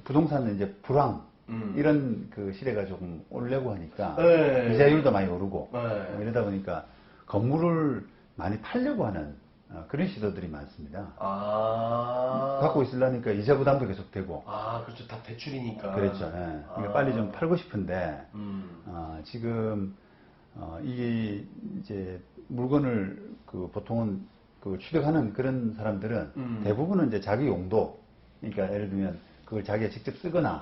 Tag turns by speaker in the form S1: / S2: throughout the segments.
S1: 부동산은 이제 불황, 이런 그 시대가 조금 오려고 하니까
S2: 네.
S1: 이자율도 많이 오르고
S2: 네.
S1: 이러다 보니까 건물을 많이 팔려고 하는 그런 시도들이 많습니다. 갖고 있으려니까 이자 부담도 계속 되고.
S2: 그렇죠. 다 대출이니까.
S1: 그렇죠. 예. 그러니까 빨리 좀 팔고 싶은데 지금 이게 이제 물건을 보통은 취득하는 그런 사람들은 대부분은 이제 자기 용도, 그러니까 예를 들면 그걸 자기가 직접 쓰거나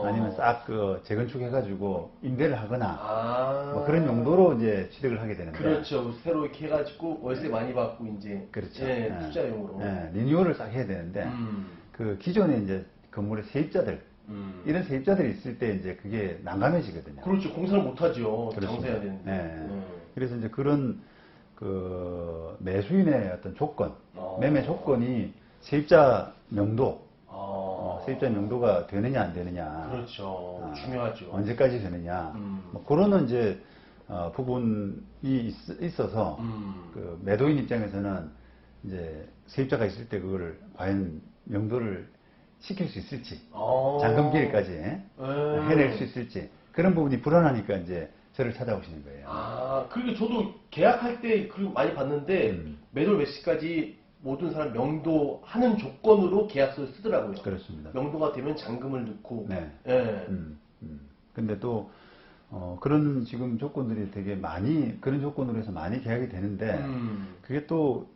S1: 아니면 싹 재건축해가지고 임대를 하거나 뭐 그런 용도로 이제 취득을 하게 되는데.
S2: 그렇죠. 새로 이렇게 해가지고 월세 많이 받고 이제.
S1: 그렇죠.
S2: 예, 투자용으로.
S1: 리뉴얼을 싹 해야 되는데 그 기존에 이제 건물의 세입자들 이런 세입자들이 있을 때 이제 그게 난감해지거든요.
S2: 그렇죠. 공사를 못하죠.
S1: 그렇습니다.
S2: 장사해야 되는데.
S1: 그래서 이제 그런 매수인의 어떤 조건, 매매 조건이 세입자 명도, 세입자 명도가 되느냐 안 되느냐.
S2: 그렇죠. 중요하죠.
S1: 언제까지 되느냐. 뭐 그런 이제 부분이 있어서 그 매도인 입장에서는 이제 세입자가 있을 때 그걸 과연 명도를 시킬 수 있을지, 잔금 기일까지 해낼 수 있을지, 그런 부분이 불안하니까 이제 저를 찾아오시는 거예요.
S2: 그리고 저도 계약할 때 그리고 많이 봤는데 매도 몇 시까지 모든 사람 명도하는 조건으로 계약서를 쓰더라고요.
S1: 그렇습니다.
S2: 명도가 되면 잔금을 넣고.
S1: 네.
S2: 예.
S1: 근데 또 그런 지금 조건들이 되게 많이 그런 조건으로 해서 많이 계약이 되는데 그게 또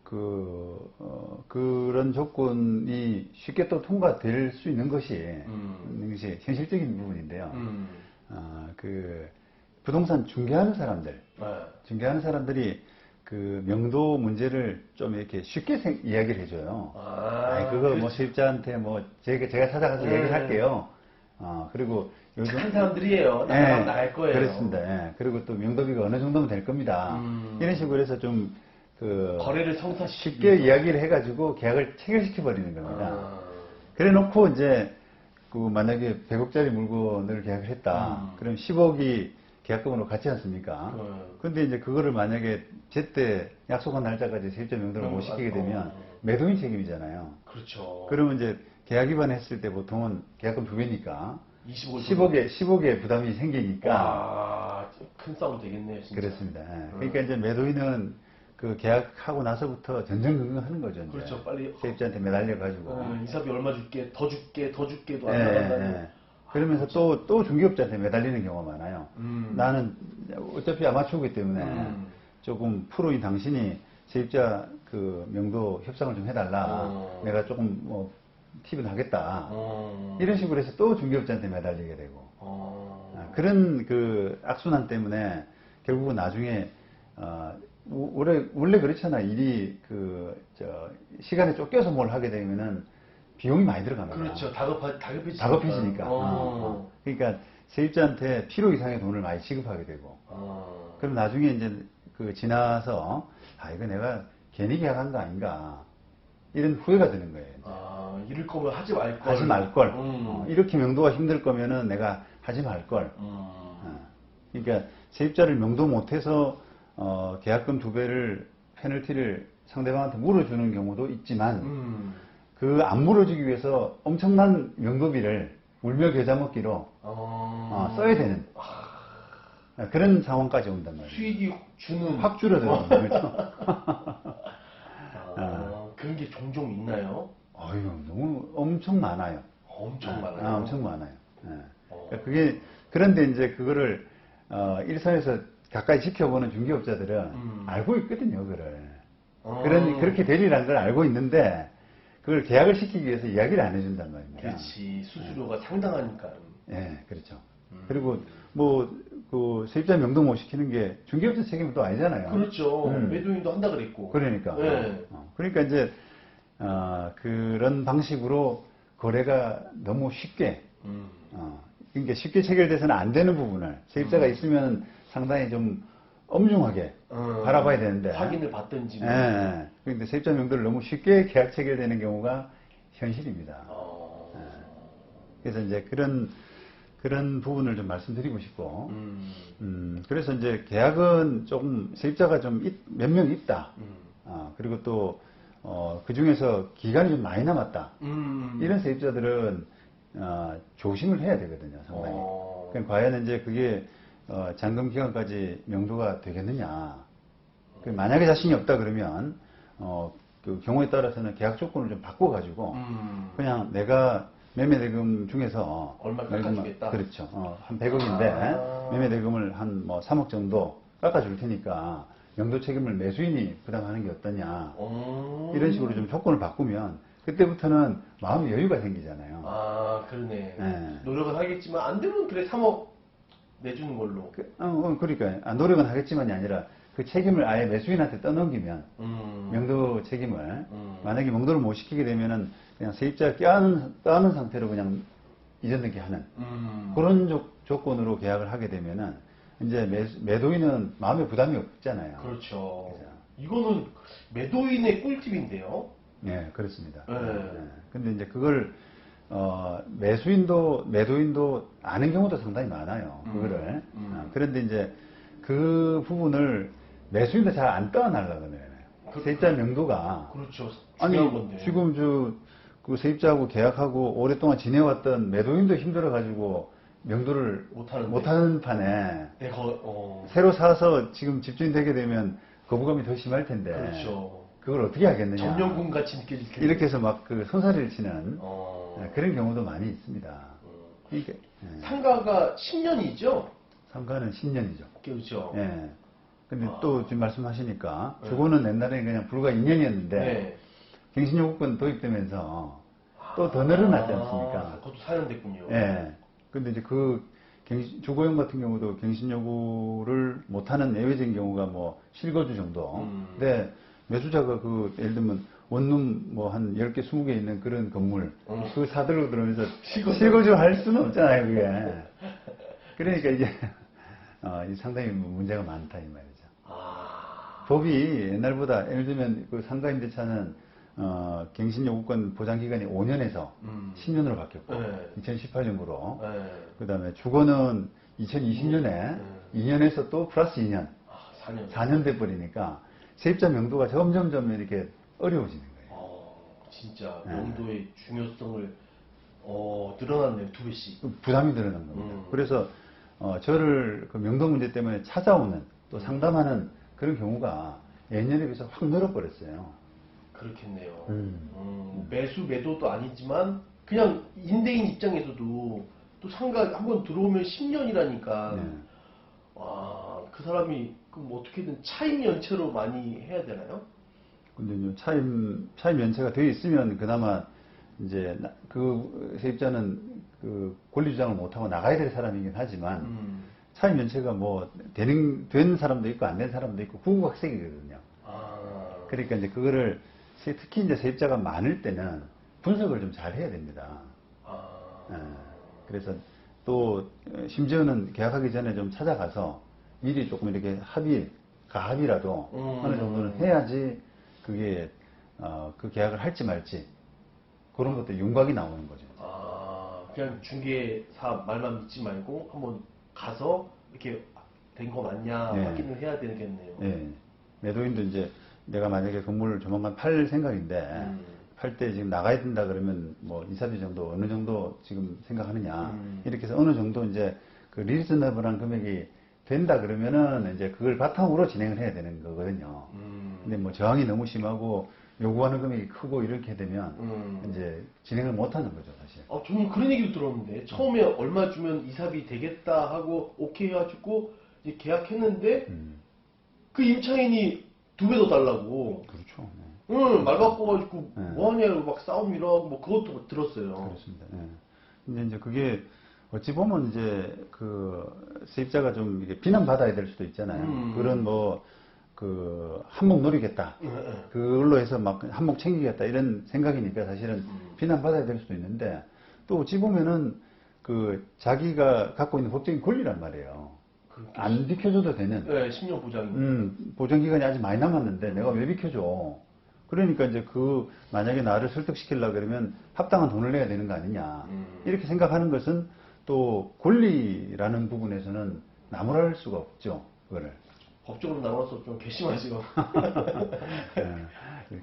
S1: 그런 조건이 쉽게 또 통과될 수 있는 것이 현실적인 부분인데요. 그 부동산 중개하는 사람들이 그 명도 문제를 좀 이렇게 쉽게 이야기를 해줘요. 그거 뭐 세입자한테 뭐 제가 찾아가서 얘기를 할게요. 그리고 요즘
S2: 착한 사람들이에요. 나갈 거예요.
S1: 그렇습니다. 그리고 또 명도비가 어느 정도면 될 겁니다. 이런 식으로 해서 좀
S2: 거래를 성사시키고
S1: 쉽게 이야기를 해가지고 계약을 체결시켜 버리는 겁니다. 그래 놓고 이제 만약에 100억짜리 물건을 계약을 했다. 그럼 10억이 계약금으로 같지 않습니까? 근데 이제 그거를 만약에 제때 약속한 날짜까지 세입자 명도를 못 시키게 되면 매도인 책임이잖아요.
S2: 그렇죠.
S1: 그러면 이제 계약 위반했을 때 보통은 계약금 2배니까
S2: 20억에
S1: 10억의 부담이 생기니까
S2: 큰 싸움 되겠네요, 진짜.
S1: 그렇습니다. 그러니까 이제 매도인은 그 계약하고 나서부터 전전긍긍하는 거죠. 이제.
S2: 그렇죠. 빨리
S1: 세입자한테 매달려 가지고
S2: 이사비 얼마 줄게, 더 줄게도 안 나간다는.
S1: 그러면서 또 중개업자한테 매달리는 경우가 많아요. 나는 어차피 아마추어이기 때문에 조금 프로인 당신이 세입자 그 명도 협상을 좀 해달라. 내가 조금 뭐 팁은 하겠다. 이런 식으로 해서 또 중개업자한테 매달리게 되고. 그런 그 악순환 때문에 결국은 나중에 원래 그렇잖아. 일이 시간에 쫓겨서 뭘 하게 되면은 비용이 많이 들어갑니다.
S2: 그렇죠.
S1: 다급해지니까. 그러니까 세입자한테 필요 이상의 돈을 많이 지급하게 되고. 그럼 나중에 이제 지나서 이거 내가 괜히 계약한 거 아닌가. 이런 후회가 드는 거예요.
S2: 이럴 거면 하지 말걸.
S1: 하지 말걸. 이렇게 명도가 힘들 거면은 내가 하지 말걸. 그러니까 세입자를 명도 못해서 계약금 2배를 페널티를 상대방한테 물어주는 경우도 있지만 그 안 물어주기 위해서 엄청난 명도비를 울며 겨자 먹기로 써야 되는 그런 상황까지 온단 말이에요.
S2: 수익이 주는
S1: 확 줄어드는 거죠.
S2: 그런 게 종종 있나요?
S1: 너무 엄청 많아요.
S2: 엄청 많아요.
S1: 엄청 많아요. 그게 그런데 이제 그거를 일선에서 가까이 지켜보는 중개업자들은 알고 있거든요, 그거를. 그렇게 되리라는 걸 알고 있는데 그걸 계약을 시키기 위해서 이야기를 안 해준단 말입니다.
S2: 그렇지. 수수료가 상당하니까.
S1: 그렇죠. 그리고 그 세입자 명도 못 시키는 게 중개업자 책임은 또 아니잖아요.
S2: 그렇죠. 매도인도 한다 그랬고.
S1: 그러니까. 그러니까 이제 그런 방식으로 거래가 너무 쉽게 그러니까 쉽게 체결돼서는 안 되는 부분을 세입자가 있으면 상당히 좀 엄중하게 바라봐야 되는데
S2: 확인을 받든지.
S1: 그런데 세입자 명도를 너무 쉽게 계약 체결되는 경우가 현실입니다. 그래서 이제 그런 부분을 좀 말씀드리고 싶고 그래서 이제 계약은 조금 세입자가 좀 몇 명 있다. 그리고 또 그 중에서 기간이 좀 많이 남았다. 이런 세입자들은 조심을 해야 되거든요, 상당히. 그러니까 과연 이제 그게 잔금 기간까지 명도가 되겠느냐. 만약에 자신이 없다 그러면 그 경우에 따라서는 계약 조건을 좀 바꿔가지고 그냥 내가 매매대금 중에서
S2: 얼마 깎아주겠다.
S1: 그렇죠. 한 100억인데 매매대금을 한 뭐 3억 정도 깎아줄 테니까 명도 책임을 매수인이 부담하는 게 어떠냐. 이런 식으로 좀 조건을 바꾸면 그때부터는 마음 여유가 생기잖아요.
S2: 아, 그러네.
S1: 네.
S2: 노력은 하겠지만 안 되면 그래 3억 내주는 걸로.
S1: 그러니까 노력은 하겠지만이 아니라 그 책임을 아예 매수인한테 떠넘기면 명도 책임을 만약에 명도를 못 시키게 되면은 그냥 세입자가 껴안은 상태로 그냥 이전등기 하는 그런 조건으로 계약을 하게 되면은 이제 매도인은 마음에 부담이 없잖아요.
S2: 그렇죠.
S1: 그죠?
S2: 이거는 매도인의 꿀팁인데요.
S1: 네, 그렇습니다.
S2: 네.
S1: 근데 이제 그걸 매도인도 아는 경우도 상당히 많아요. 그거를. 그런데 이제 그 부분을 매수인도 잘 안 떠안으려고 해요. 세입자 명도가.
S2: 그렇죠.
S1: 아니,
S2: 중요한 건데.
S1: 지금 그 세입자하고 계약하고 오랫동안 지내왔던 매도인도 힘들어가지고 명도를 못하는 판에
S2: 네,
S1: 새로 사서 지금 집주인 되게 되면 거부감이 더 심할 텐데.
S2: 그렇죠.
S1: 그걸 어떻게 하겠느냐.
S2: 점령군 같이 느껴질 텐데.
S1: 이렇게 해서 막 그 손사리를 치는 그런 경우도 많이 있습니다. 그러니까,
S2: 상가가 10년이죠?
S1: 상가는 10년이죠.
S2: 그렇죠.
S1: 예. 근데 또 지금 말씀하시니까 주거는 옛날에는 그냥 불과 2년이었는데
S2: 네.
S1: 갱신요구권 도입되면서 또 더 늘어났지 않습니까?
S2: 그것도 4년 됐군요.
S1: 예. 근데 이제 그 주거용 같은 경우도 갱신요구를 못하는 예외적인 경우가 뭐 실거주 정도. 근데 매수자가 그 예를 들면 원룸 뭐 한 10개, 20개 있는 그런 건물 그 사들고 들어오면서 실거주 할 수는 없잖아요, 그게. 그러니까 이제 상당히 문제가 많다 이 말이죠. 법이 옛날보다 예를 들면 그 상가임대차는 갱신요구권 보장기간이 5년에서 10년으로 바뀌었고 2018년으로 그 다음에 주거는 2020년에 2년에서 또 플러스 2년 4년 돼버리니까 세입자 명도가 점점점 이렇게 어려워지는 거예요.
S2: 진짜 명도의 중요성을 늘어났네요. 2배씩.
S1: 부담이 늘어난 겁니다. 그래서 저를 그 명도 문제 때문에 찾아오는 또 상담하는 그런 경우가 예년에 비해서 확 늘어버렸어요.
S2: 그렇겠네요. 매도도 아니지만 그냥 임대인 입장에서도 또 상가 한번 들어오면 10년이라니까 와, 그 사람이 그럼 어떻게든 차임 연체로 많이 해야 되나요?
S1: 근데 차임 연체가 되어 있으면 그나마 이제 그 세입자는 그 권리 주장을 못하고 나가야 될 사람이긴 하지만 차임 연체가 뭐 된 사람도 있고 안 된 사람도 있고 구구각색이거든요. 그러니까 이제 그거를 특히 이제 세입자가 많을 때는 분석을 좀 잘 해야 됩니다. 그래서 또 심지어는 계약하기 전에 좀 찾아가서 미리 조금 이렇게 가합이라도 어느 정도는 해야지 그게 그 계약을 할지 말지 그런 것도 윤곽이 나오는 거죠.
S2: 그냥 중개사 말만 믿지 말고 한번 가서 이렇게 된 거 맞냐 확인을 해야 되겠네요.
S1: 네. 매도인도 이제 내가 만약에 건물을 조만간 팔 생각인데 팔 때 지금 나가야 된다 그러면 뭐 이사비 정도 어느 정도 지금 생각하느냐 이렇게 해서 어느 정도 이제 그 리즈너블한 금액이 된다 그러면은 이제 그걸 바탕으로 진행을 해야 되는 거거든요. 근데 뭐 저항이 너무 심하고 요구하는 금액이 크고 이렇게 되면 이제 진행을 못 하는 거죠, 사실.
S2: 저는 그런 얘기도 들었는데 처음에 얼마 주면 이사비 되겠다 하고 오케이 해가지고 이제 계약했는데 그 임차인이 2배 더 달라고.
S1: 그렇죠.
S2: 말 바꿔가지고 뭐하냐고 막 싸움이라 뭐 그것도 들었어요.
S1: 그렇습니다. 근데 이제 그게 어찌 보면 이제 그 세입자가 좀 이게 비난받아야 될 수도 있잖아요. 그런 뭐 그 한몫 노리겠다. 그걸로 해서 막 한몫 챙기겠다 이런 생각이니까 사실은 비난받아야 될 수도 있는데 또 어찌 보면은 그 자기가 갖고 있는 법적인 권리란 말이에요. 안 비켜줘도 되는.
S2: 10년 보장.
S1: 보장 기간이 아직 많이 남았는데 내가 왜 비켜줘? 그러니까 이제 만약에 나를 설득시키려고 그러면 합당한 돈을 내야 되는 거 아니냐. 이렇게 생각하는 것은 또 권리라는 부분에서는 나무랄 수가 없죠. 그거를.
S2: 법적으로 나눠서 좀 괘씸하죠.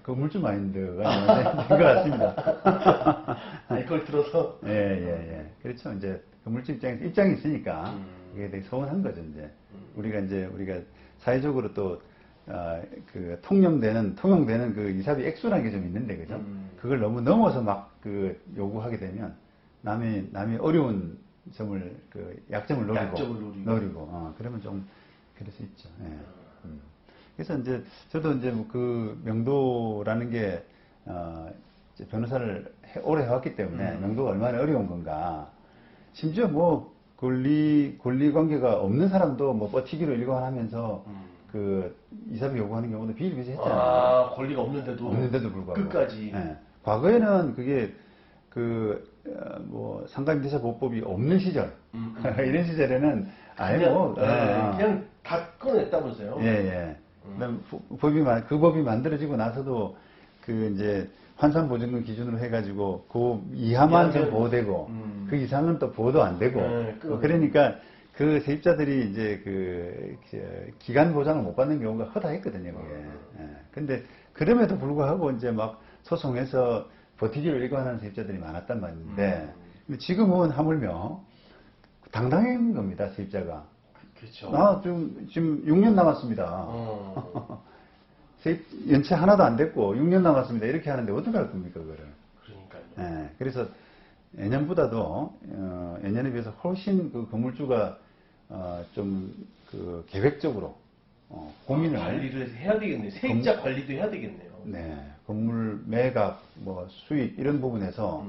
S1: 건물주 마인드가 된 것 같습니다.
S2: 아니, 그걸 들어서.
S1: 예. 그렇죠. 이제 건물주 입장이 있으니까 이게 되게 서운한 거죠. 이제 우리가 사회적으로 또 그 통용되는 그 이사비 액수라는 게 좀 있는데, 그죠? 그걸 너무 넘어서 막 그 요구하게 되면 남이 어려운 점을 그 약점을 노리고 그러면 좀 그럴 수 있죠. 예. 그래서 이제 저도 이제 그 명도라는 게 이제 변호사를 오래 해왔기 때문에 명도가 얼마나 어려운 건가. 심지어 뭐 권리 관계가 없는 사람도 뭐 버티기로 일관하면서 그 이사비 요구하는 경우도 비일비재했잖아요.
S2: 아, 권리가 없는데도
S1: 불구하고
S2: 끝까지.
S1: 예. 과거에는 그게 뭐 상가임대차보호법이 없는 시절 이런 시절에는 아예 뭐
S2: 그냥 다 꺼냈다면서요?
S1: 예. 그 법이 만들어지고 나서도 그 이제 환산보증금 기준으로 해가지고 그 이하만 좀 보호되고 그 이상은 또 보호도 안 되고 그러니까 그 세입자들이 이제 그 기간 보장을 못 받는 경우가 허다했거든요, 그게. 예. 근데 그럼에도 불구하고 이제 막 소송해서 버티기로 일관하는 세입자들이 많았단 말인데 근데 지금은 하물며 당당한 겁니다, 세입자가.
S2: 그렇죠.
S1: 지금 6년 남았습니다. 세입 연체 하나도 안 됐고 6년 남았습니다. 이렇게 하는데 어떻게 할 겁니까, 그거를?
S2: 그러니까요.
S1: 예, 그래서 예년보다도 예년에 비해서 훨씬 그 건물주가 좀 그 계획적으로 고민을
S2: 관리를 해야 되겠네요. 세입자 관리도 해야 되겠네요.
S1: 네, 건물 매각, 뭐 수익 이런 부분에서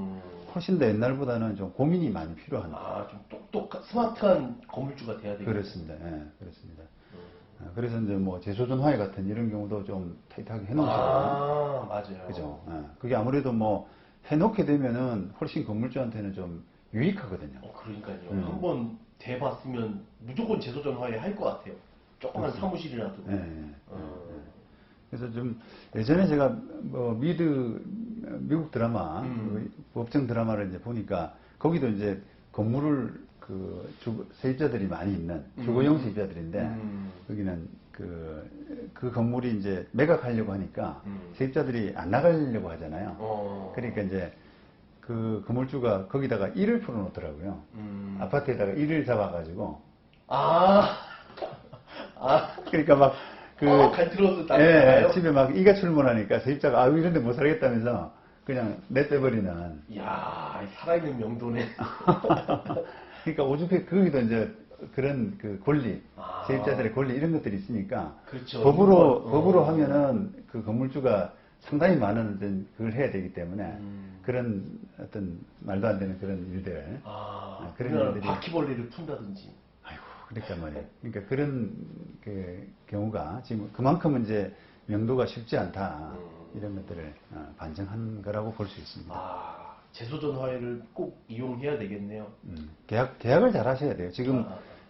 S1: 훨씬 더 옛날보다는 좀 고민이 많이 필요한.
S2: 좀 스마트한 건물주가 돼야 되겠네요.
S1: 그렇습니다. 예, 그렇습니다. 그래서 이제 뭐 제소전화해 같은 이런 경우도 좀 타이트하게 해놓으시고.
S2: 맞아요.
S1: 그죠. 예, 그게 아무래도 뭐 해놓게 되면은 훨씬 건물주한테는 좀 유익하거든요.
S2: 그러니까요. 한번 대봤으면 무조건 제소전화해 할 것 같아요. 조그만 사무실이라도.
S1: 그래서 좀 예전에 제가 뭐 미국 드라마 그 법정 드라마를 이제 보니까 거기도 이제 건물을 그 세입자들이 많이 있는 주거용 세입자들인데 여기는 그 건물이 이제 매각하려고 하니까 세입자들이 안 나가려고 하잖아요. 그러니까 이제 그 건물주가 거기다가 일을 풀어놓더라고요. 아파트에다가 일을 잡아가지고. 그러니까 막 집에 막 이가 출몰하니까 세입자가 이런 데 못 살겠다면서 그냥 내빼버리는.
S2: 이야, 살아있는 명도네.
S1: 그러니까 오죽해 거기도 이제 그런 그 권리, 세입자들의 권리 이런 것들이 있으니까.
S2: 그렇죠.
S1: 법으로 하면은 그 건물주가 상당히 많은 어떤 그걸 해야 되기 때문에 그런 어떤 말도 안 되는 그런 일들.
S2: 그런 일들이. 바퀴벌레를 푼다든지.
S1: 아이고, 그러니까 말이에요. 그러니까 그런 그 경우가 지금 그만큼 이제 명도가 쉽지 않다. 이런 것들을 반증한 거라고 볼 수 있습니다.
S2: 제소전화해를 꼭 이용해야 되겠네요.
S1: 계약을 잘 하셔야 돼요. 지금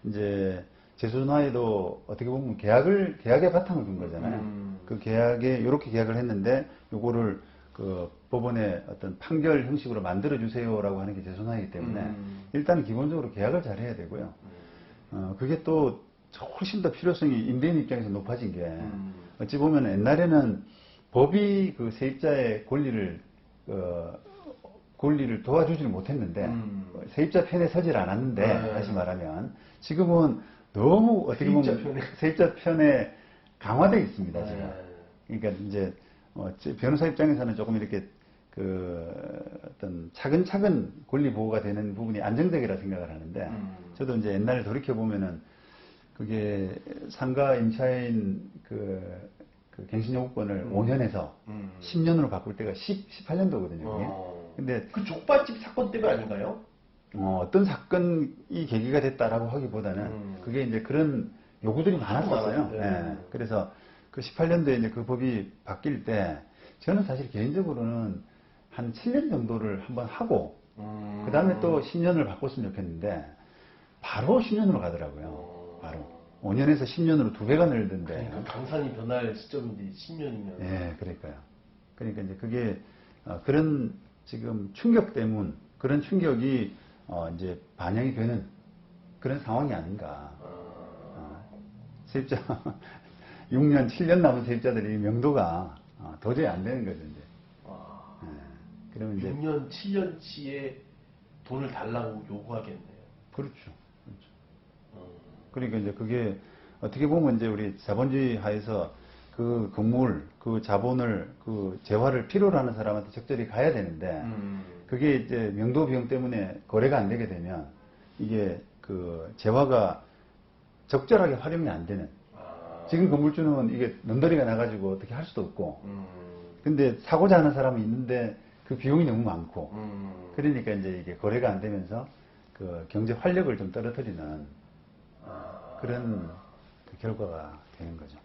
S1: 이제 제소전화에도 어떻게 보면 계약의 바탕을 둔 거잖아요. 그 계약에 이렇게 계약을 했는데 요거를 그 법원의 어떤 판결 형식으로 만들어 주세요라고 하는 게 제소전화이기 때문에 일단 기본적으로 계약을 잘 해야 되고요. 그게 또 훨씬 더 필요성이 임대인 입장에서 높아진 게 어찌 보면 옛날에는 법이 그 세입자의 권리를 도와주지를 못했는데 세입자 편에 서질 않았는데 다시 말하면 지금은 너무 어떻게 보면 세입자 편에 강화되어 있습니다. 지금. 그러니까 이제 변호사 입장에서는 조금 이렇게 그 어떤 차근차근 권리 보호가 되는 부분이 안정적이라 생각을 하는데 저도 이제 옛날에 돌이켜 보면은 그게 상가 임차인 그 갱신요구권을 5년에서 10년으로 바꿀 때가 18년도거든요. 근데
S2: 그 족발집 사건 때문에 아닌가요?
S1: 어떤 사건이 계기가 됐다라고 하기보다는 그게 이제 그런 요구들이 많았었어요. 네. 그래서 그 18년도에 이제 그 법이 바뀔 때 저는 사실 개인적으로는 한 7년 정도를 한번 하고 그 다음에 또 10년을 바꿨으면 좋겠는데 바로 10년으로 가더라고요. 바로 5년에서 10년으로 2배가 늘던데.
S2: 그러니까 강산이 변할 시점인데 10년이면.
S1: 네, 그러니까요. 그러니까 이제 그게 그런 지금 충격 때문 그런 충격이 이제 반영이 되는 그런 상황이 아닌가. 세입자 6년, 7년 남은 세입자들이 명도가 도저히 안 되는 거죠, 이제. 예. 그러면 이제
S2: 6년, 7년치에 돈을 달라고 요구하겠네요.
S1: 그렇죠. 그러니까 이제 그게 어떻게 보면 이제 우리 자본주의 하에서 그 건물, 그 자본을, 그 재화를 필요로 하는 사람한테 적절히 가야 되는데, 그게 이제 명도 비용 때문에 거래가 안 되게 되면, 이게 그 재화가 적절하게 활용이 안 되는. 지금 건물주는 이게 넘더리가 나가지고 어떻게 할 수도 없고, 근데 사고자 하는 사람이 있는데 그 비용이 너무 많고, 그러니까 이제 이게 거래가 안 되면서 그 경제 활력을 좀 떨어뜨리는 그런 그 결과가 되는 거죠.